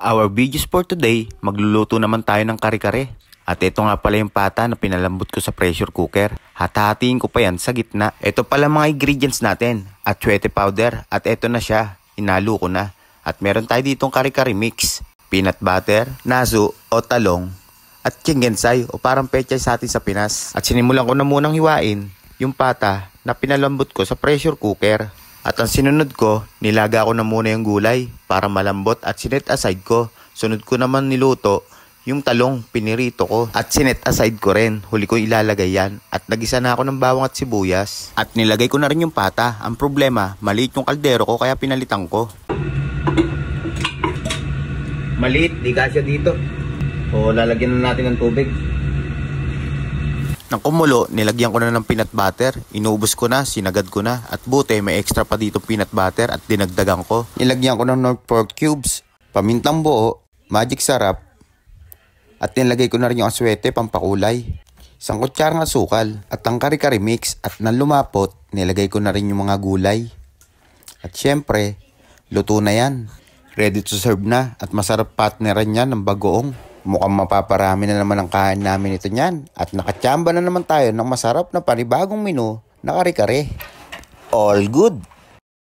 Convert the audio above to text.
Our videos for today, magluluto naman tayo ng kare-kare. At ito nga pala yung pata na pinalambot ko sa pressure cooker. Hati-hatiin ko pa yan sa gitna. Ito pala mga ingredients natin. Atsuete powder. At ito na siya. Inalo ko na. At meron tayo ditong kare-kare mix. Peanut butter, naso o talong. At chingensay o parang pechay sa atin sa Pinas. At sinimulan ko na munang hiwain yung pata na pinalambot ko sa pressure cooker. At ang sinunod ko, nilaga ko na muna yung gulay para malambot at sinet aside ko. Sunod ko naman niluto yung talong, pinirito ko at sinet aside ko rin. Huli ko ilalagay yan at nagisa na ako ng bawang at sibuyas. At nilagay ko na rin yung pata. Ang problema, maliit yung kaldero ko kaya pinalitan ko. Maliit, di kasya dito. O lalagyan na natin ng tubig. Nang kumulo, nilagyan ko na ng peanut butter, inubos ko na, sinagad ko na, at buti may extra pa dito peanut butter at dinagdagan ko. Nilagyan ko ng Knorr pork cubes, pamintang buo, magic sarap, at nilagay ko na rin yung aswete, pampakulay, isang kutsarang asukal, at ang kare-kare mix, at nang lumapot, nilagay ko na rin yung mga gulay. At syempre, luto na yan. Ready to serve na, at masarap partneran yan ng bagoong. Mukhang mapaparami na naman ang kain namin ito niyan. At nakatsamba na naman tayo ng masarap na panibagong menu na kare-kare. All good!